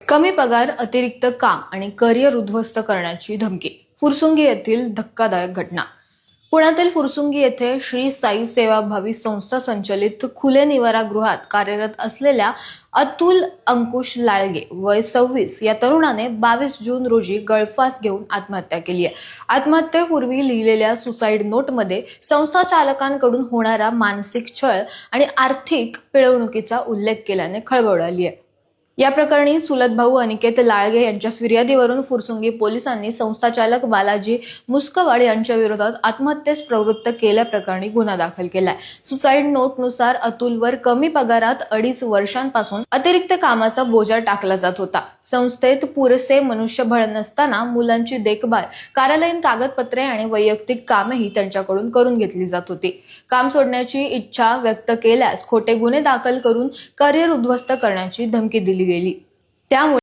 कमी पगार, अतिरिक्त काम आणि करिअर उद्ध्वस्त करण्याची धमकी. फुरसुंगी येथील धक्कादायक घटना. पुण्यातील फुरसुंगी येथे श्री साई सेवाभावी संस्था संचलित खुले निवारा गृहात कार्यरत असलेल्या अतुल अंकुश लाळगे वय 26 या तरुणाने 22 जून रोजी गळफास घेऊन आत्महत्या केली आहे. आत्महत्येपूर्वी लिहिलेल्या सुसाईड नोटमध्ये संस्था चालकांकडून होणारा मानसिक छळ आणि आर्थिक पिळवणुकीचा उल्लेख केल्याने खळबळ उडाली आहे. या प्रकरणी चुलत भाऊ अनिकेत लाळगे यांच्या फिर्यादीवरून फुरसुंगी पोलिसांनी संस्थाचालक बालाजी मुस्कवाड यांच्या विरोधात आत्महत्येस प्रवृत्त केल्याप्रकरणी गुन्हा दाखल केलाय. सुसाईड नोटनुसार अतुलवर कमी पगारात 2.5 वर्षांपासून अतिरिक्त कामाचा बोजा टाकला जात होता. संस्थेत पुरेसे मनुष्यबळ नसताना मुलांची देखभाल, कार्यालयीन कागदपत्रे आणि वैयक्तिक कामेही त्यांच्याकडून करून घेतली जात होती. काम सोडण्याची इच्छा व्यक्त केल्यास खोटे गुन्हे दाखल करून करिअर उद्ध्वस्त करण्याची धमकी दिली गेली. त्यामुळे